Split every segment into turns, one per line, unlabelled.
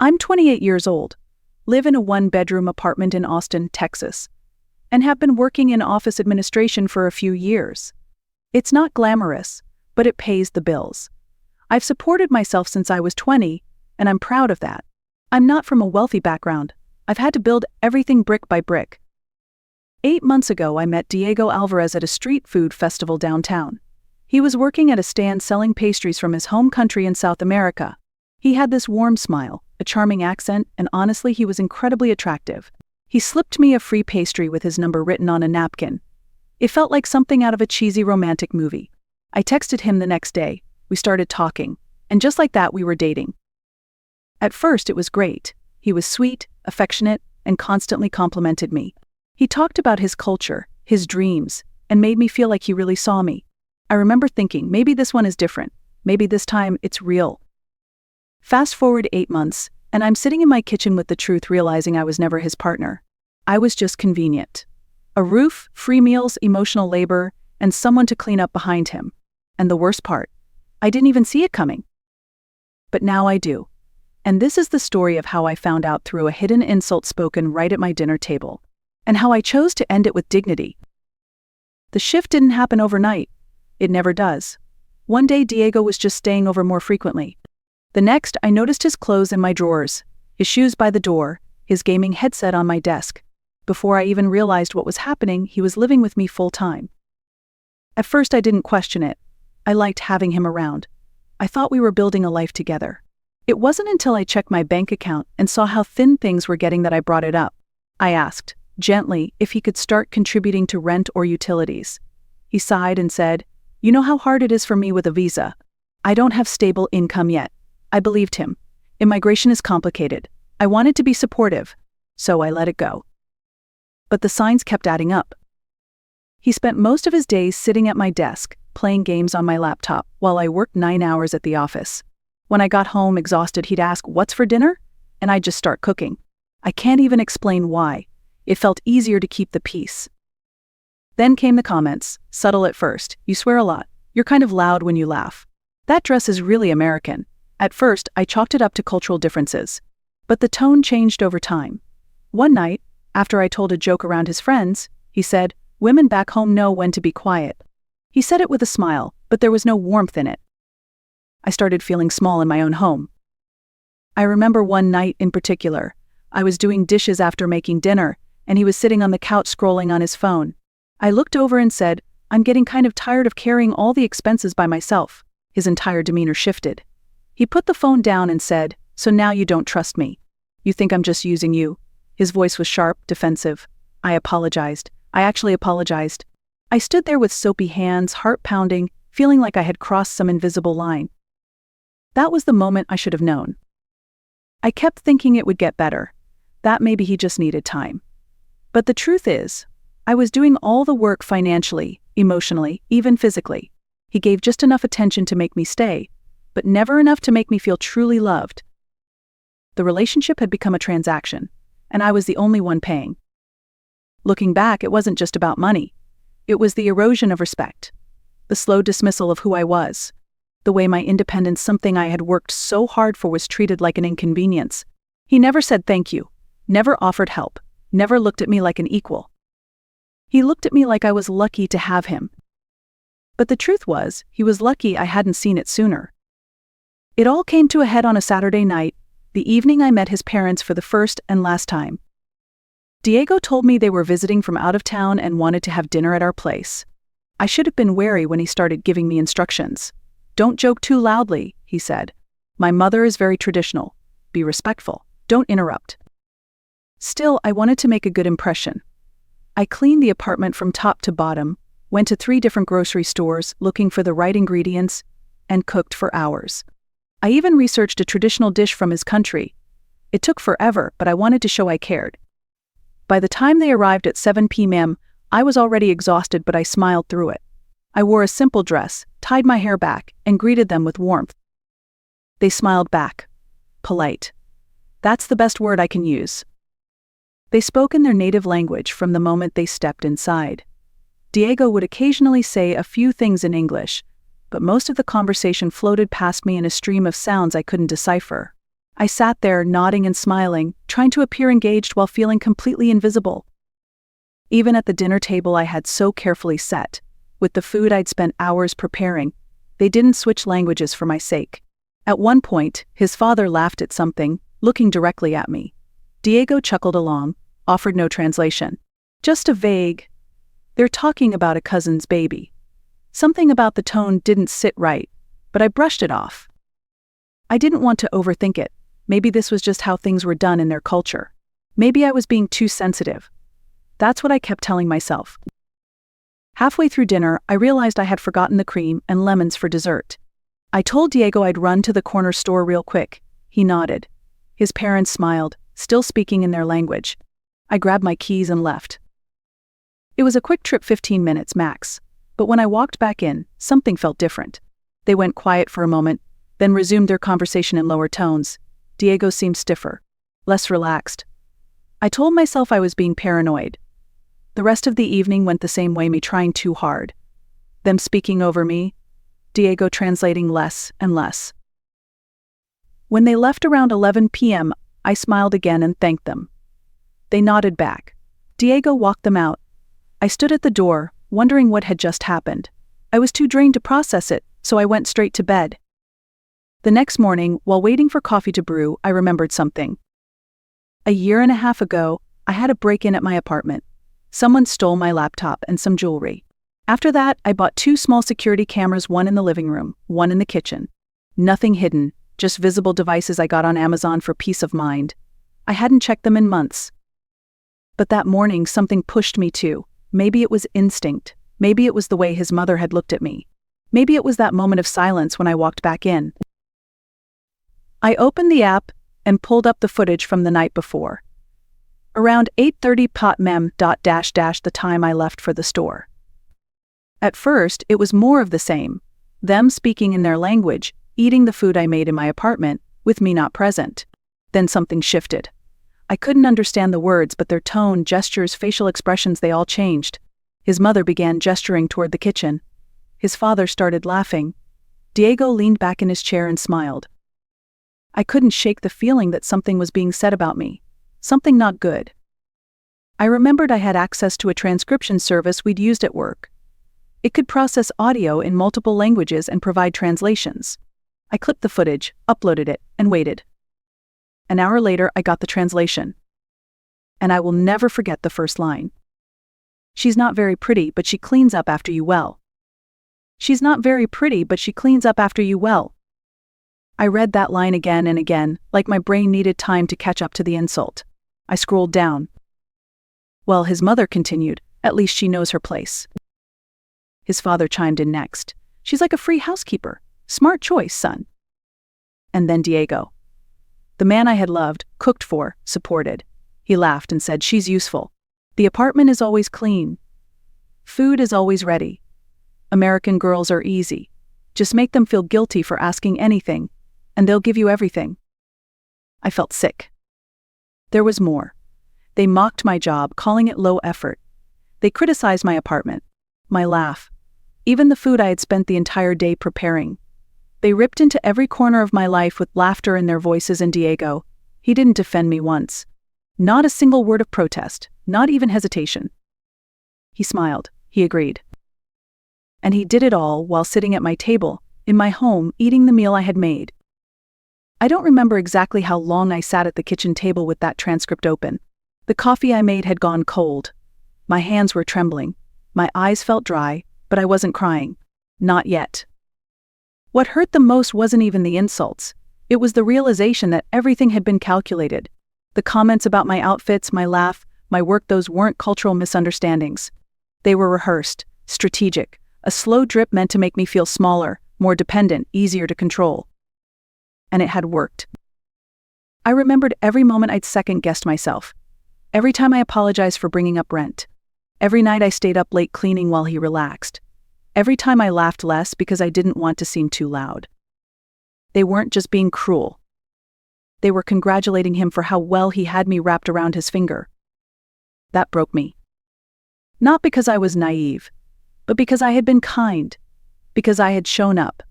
I'm 28 years old, live in a one-bedroom apartment in Austin, Texas, and have been working in office administration for a few years. It's not glamorous, but it pays the bills. I've supported myself since I was 20, and I'm proud of that. I'm not from a wealthy background. I've had to build everything brick by brick. 8 months ago, I met Diego Alvarez at a street food festival downtown. He was working at a stand selling pastries from his home country in South America. He had this warm smile, a charming accent, and honestly, he was incredibly attractive. He slipped me a free pastry with his number written on a napkin. It felt like something out of a cheesy romantic movie. I texted him the next day. We started talking, and just like that, we were dating. At first, it was great. He was sweet, affectionate, and constantly complimented me. He talked about his culture, his dreams, and made me feel like he really saw me. I remember thinking, maybe this one is different. Maybe this time it's real. Fast forward 8 months, and I'm sitting in my kitchen with the truth, realizing I was never his partner. I was just convenient. A roof, free meals, emotional labor, and someone to clean up behind him. And the worst part, I didn't even see it coming. But now I do. And this is the story of how I found out through a hidden insult spoken right at my dinner table, and how I chose to end it with dignity. The shift didn't happen overnight. It never does. One day, Diego was just staying over more frequently. The next, I noticed his clothes in my drawers, his shoes by the door, his gaming headset on my desk. Before I even realized what was happening, he was living with me full-time. At first, I didn't question it. I liked having him around. I thought we were building a life together. It wasn't until I checked my bank account and saw how thin things were getting that I brought it up. I asked, gently, if he could start contributing to rent or utilities. He sighed and said, "You know how hard it is for me with a visa. I don't have stable income yet." I believed him. Immigration is complicated. I wanted to be supportive, so I let it go. But the signs kept adding up. He spent most of his days sitting at my desk, playing games on my laptop, while I worked 9 hours at the office. When I got home exhausted, he'd ask, "What's for dinner?" And I'd just start cooking. I can't even explain why. It felt easier to keep the peace. Then came the comments, subtle at first. "You swear a lot. You're kind of loud when you laugh. That dress is really American." At first, I chalked it up to cultural differences. But the tone changed over time. One night, after I told a joke around his friends, he said, "Women back home know when to be quiet." He said it with a smile, but there was no warmth in it. I started feeling small in my own home. I remember one night in particular. I was doing dishes after making dinner, and he was sitting on the couch scrolling on his phone. I looked over and said, "I'm getting kind of tired of carrying all the expenses by myself." His entire demeanor shifted. He put the phone down and said, "So now you don't trust me? You think I'm just using you?" His voice was sharp, defensive. I apologized. I actually apologized. I stood there with soapy hands, heart pounding, feeling like I had crossed some invisible line. That was the moment I should have known. I kept thinking it would get better, that maybe he just needed time. But the truth is, I was doing all the work financially, emotionally, even physically. He gave just enough attention to make me stay, but never enough to make me feel truly loved. The relationship had become a transaction, and I was the only one paying. Looking back, it wasn't just about money. It was the erosion of respect, the slow dismissal of who I was, the way my independence, something I had worked so hard for, was treated like an inconvenience. He never said thank you, never offered help, never looked at me like an equal. He looked at me like I was lucky to have him. But the truth was, he was lucky I hadn't seen it sooner. It all came to a head on a Saturday night, the evening I met his parents for the first and last time. Diego told me they were visiting from out of town and wanted to have dinner at our place. I should have been wary when he started giving me instructions. "Don't joke too loudly," he said. "My mother is very traditional. Be respectful. Don't interrupt." Still, I wanted to make a good impression. I cleaned the apartment from top to bottom, went to 3 different grocery stores looking for the right ingredients, and cooked for hours. I even researched a traditional dish from his country. It took forever, but I wanted to show I cared. By the time they arrived at 7 p.m., I was already exhausted, but I smiled through it. I wore a simple dress, tied my hair back, and greeted them with warmth. They smiled back. Polite. That's the best word I can use. They spoke in their native language from the moment they stepped inside. Diego would occasionally say a few things in English, but most of the conversation floated past me in a stream of sounds I couldn't decipher. I sat there nodding and smiling, trying to appear engaged while feeling completely invisible. Even at the dinner table I had so carefully set, with the food I'd spent hours preparing, they didn't switch languages for my sake. At one point, his father laughed at something, looking directly at me. Diego chuckled along, offered no translation. Just a vague, "They're talking about a cousin's baby." Something about the tone didn't sit right, but I brushed it off. I didn't want to overthink it. Maybe this was just how things were done in their culture. Maybe I was being too sensitive. That's what I kept telling myself. Halfway through dinner, I realized I had forgotten the cream and lemons for dessert. I told Diego I'd run to the corner store real quick. He nodded. His parents smiled, still speaking in their language. I grabbed my keys and left. It was a quick trip, 15 minutes max, but when I walked back in, something felt different. They went quiet for a moment, then resumed their conversation in lower tones. Diego seemed stiffer, less relaxed. I told myself I was being paranoid. The rest of the evening went the same way, me trying too hard. Them speaking over me, Diego translating less and less. When they left around 11 p.m., I smiled again and thanked them. They nodded back. Diego walked them out. I stood at the door, wondering what had just happened. I was too drained to process it, so I went straight to bed. The next morning, while waiting for coffee to brew, I remembered something. A year and a half ago, I had a break-in at my apartment. Someone stole my laptop and some jewelry. After that, I bought 2 small security cameras, one in the living room, one in the kitchen. Nothing hidden, just visible devices I got on Amazon for peace of mind. I hadn't checked them in months. But that morning, something pushed me to. Maybe it was instinct. Maybe it was the way his mother had looked at me. Maybe it was that moment of silence when I walked back in. I opened the app and pulled up the footage from the night before. Around 8:30 p.m. the time I left for the store. At first, it was more of the same. Them speaking in their language, eating the food I made in my apartment, with me not present. Then something shifted. I couldn't understand the words, but their tone, gestures, facial expressions, they all changed. His mother began gesturing toward the kitchen. His father started laughing. Diego leaned back in his chair and smiled. I couldn't shake the feeling that something was being said about me. Something not good. I remembered I had access to a transcription service we'd used at work. It could process audio in multiple languages and provide translations. I clipped the footage, uploaded it, and waited. An hour later, I got the translation. And I will never forget the first line. "She's not very pretty, but she cleans up after you well." She's not very pretty, but she cleans up after you well. I read that line again and again, like my brain needed time to catch up to the insult. I scrolled down. Well, his mother continued, "At least she knows her place." His father chimed in next. "She's like a free housekeeper. Smart choice, son." And then Diego. The man I had loved, cooked for, supported. He laughed and said, "She's useful. The apartment is always clean. Food is always ready. American girls are easy. Just make them feel guilty for asking anything, and they'll give you everything." I felt sick. There was more. They mocked my job, calling it low effort. They criticized my apartment, my laugh, even the food I had spent the entire day preparing. They ripped into every corner of my life with laughter in their voices, and Diego, he didn't defend me once. Not a single word of protest, not even hesitation. He smiled, he agreed. And he did it all while sitting at my table, in my home, eating the meal I had made. I don't remember exactly how long I sat at the kitchen table with that transcript open. The coffee I made had gone cold. My hands were trembling. My eyes felt dry, but I wasn't crying. Not yet. What hurt the most wasn't even the insults. It was the realization that everything had been calculated. The comments about my outfits, my laugh, my work, those weren't cultural misunderstandings. They were rehearsed, strategic, a slow drip meant to make me feel smaller, more dependent, easier to control. And it had worked. I remembered every moment I'd second-guessed myself. Every time I apologized for bringing up rent. Every night I stayed up late cleaning while he relaxed. Every time I laughed less because I didn't want to seem too loud. They weren't just being cruel. They were congratulating him for how well he had me wrapped around his finger. That broke me. Not because I was naive, but because I had been kind, because I had shown up,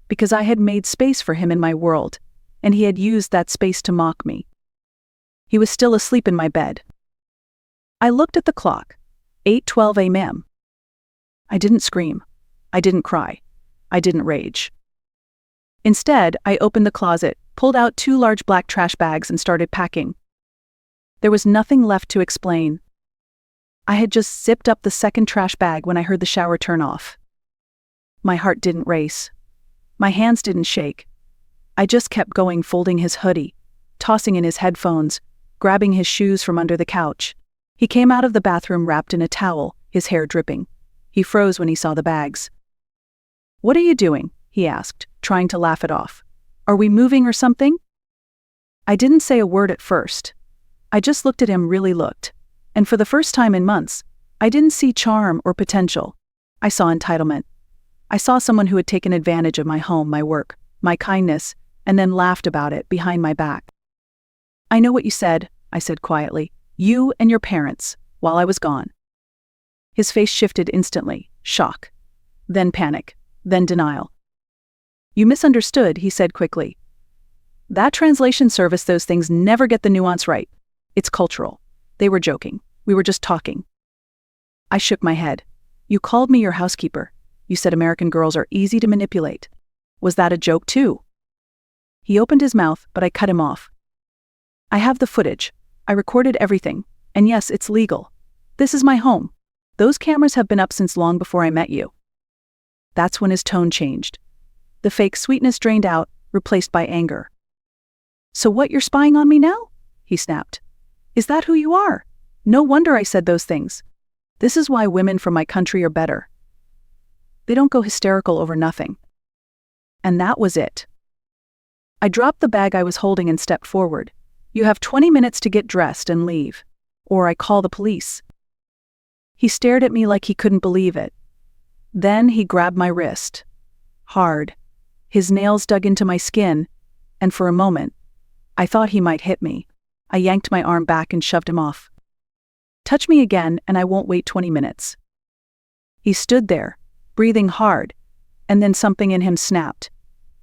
because I had made space for him in my world. and he had used that space to mock me. He was still asleep in my bed. I looked at the clock. 8:12 a.m. I didn't scream. I didn't cry. I didn't rage. Instead, I opened the closet, pulled out 2 large black trash bags and started packing. There was nothing left to explain. I had just zipped up the second trash bag when I heard the shower turn off. My heart didn't race. My hands didn't shake. I just kept going, folding his hoodie, tossing in his headphones, grabbing his shoes from under the couch. He came out of the bathroom wrapped in a towel, his hair dripping. He froze when he saw the bags. "What are you doing?" he asked, trying to laugh it off. "Are we moving or something?" I didn't say a word at first. I just looked at him, really looked. And for the first time in months, I didn't see charm or potential. I saw entitlement. I saw someone who had taken advantage of my home, my work, my kindness, and then laughed about it behind my back. "I know what you said," I said quietly. "You and your parents, while I was gone." His face shifted instantly, shock, then panic, then denial. "You misunderstood," he said quickly. "That translation service, those things never get the nuance right. It's cultural. They were joking. We were just talking." I shook my head. "You called me your housekeeper. You said American girls are easy to manipulate. Was that a joke too?" He opened his mouth, but I cut him off. "I have the footage. I recorded everything. And yes, it's legal. This is my home. Those cameras have been up since long before I met you." That's when his tone changed. The fake sweetness drained out, replaced by anger. "So what, you're spying on me now?" he snapped. "Is that who you are? No wonder I said those things. This is why women from my country are better. They don't go hysterical over nothing." And that was it. I dropped the bag I was holding and stepped forward. "You have 20 minutes to get dressed and leave. Or I call the police." He stared at me like he couldn't believe it. Then he grabbed my wrist. Hard. His nails dug into my skin, and for a moment, I thought he might hit me. I yanked my arm back and shoved him off. "Touch me again and I won't wait 20 minutes. He stood there, breathing hard, and then something in him snapped.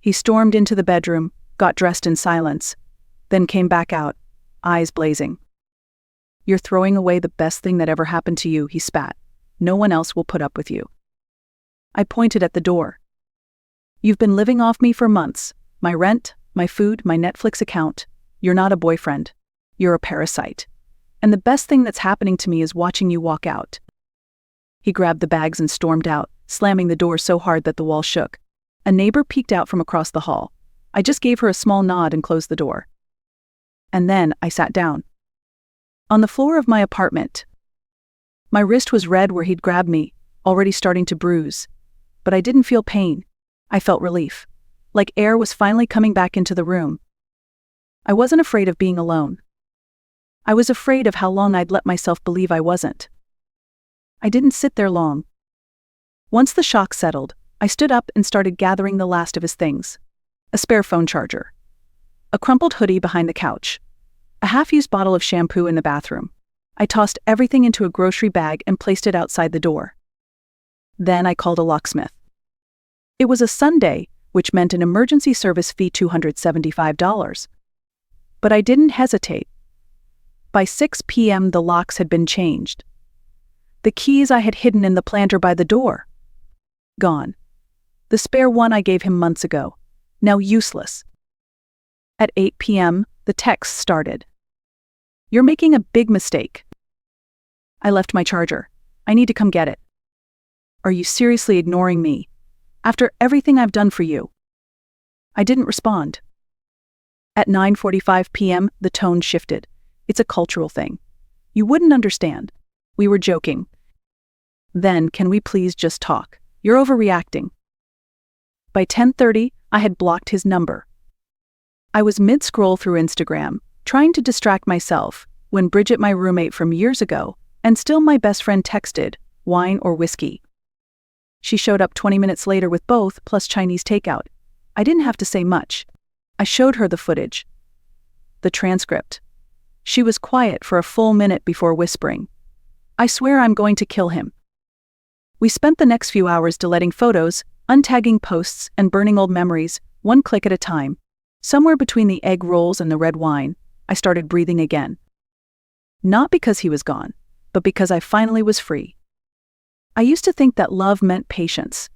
He stormed into the bedroom, got dressed in silence, then came back out, eyes blazing. "You're throwing away the best thing that ever happened to you," he spat. "No one else will put up with you." I pointed at the door. "You've been living off me for months. My rent, my food, my Netflix account. You're not a boyfriend. You're a parasite. And the best thing that's happening to me is watching you walk out." He grabbed the bags and stormed out, slamming the door so hard that the wall shook. A neighbor peeked out from across the hall. I just gave her a small nod and closed the door. And then I sat down. On the floor of my apartment. My wrist was red where he'd grabbed me, already starting to bruise. But I didn't feel pain. I felt relief. Like air was finally coming back into the room. I wasn't afraid of being alone. I was afraid of how long I'd let myself believe I wasn't. I didn't sit there long. Once the shock settled, I stood up and started gathering the last of his things. A spare phone charger. A crumpled hoodie behind the couch. A half-used bottle of shampoo in the bathroom. I tossed everything into a grocery bag and placed it outside the door. Then I called a locksmith. It was a Sunday, which meant an emergency service fee $275. But I didn't hesitate. By 6 p.m. the locks had been changed. The keys I had hidden in the planter by the door. Gone. The spare one I gave him months ago. Now useless. At 8 p.m., the text started. "You're making a big mistake. I left my charger. I need to come get it. Are you seriously ignoring me? After everything I've done for you?" I didn't respond. At 9:45 p.m., the tone shifted. "It's a cultural thing. You wouldn't understand. We were joking. Then, can we please just talk? You're overreacting." By 10:30, I had blocked his number. I was mid-scroll through Instagram, trying to distract myself, when Bridget, my roommate from years ago, and still my best friend, texted, "Wine or whiskey?" She showed up 20 minutes later with both, plus Chinese takeout. I didn't have to say much. I showed her the footage. The transcript. She was quiet for a full minute before whispering, "I swear I'm going to kill him." We spent the next few hours deleting photos, untagging posts, and burning old memories, one click at a time. Somewhere between the egg rolls and the red wine, I started breathing again. Not because he was gone, but because I finally was free. I used to think that love meant patience,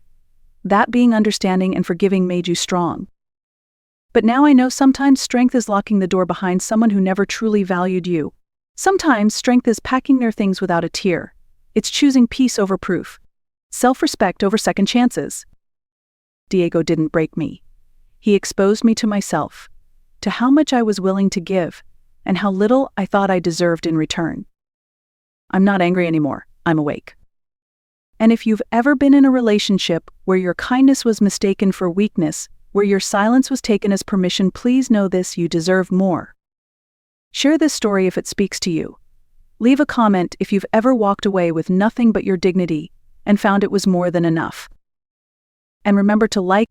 that being understanding and forgiving made you strong. But now I know sometimes strength is locking the door behind someone who never truly valued you. Sometimes strength is packing their things without a tear. It's choosing peace over proof, self-respect over second chances. Diego didn't break me. He exposed me to myself, to how much I was willing to give, and how little I thought I deserved in return. I'm not angry anymore. I'm awake. And if you've ever been in a relationship where your kindness was mistaken for weakness, where your silence was taken as permission, please know this: you deserve more. Share this story if it speaks to you. Leave a comment if you've ever walked away with nothing but your dignity and found it was more than enough. And remember to like,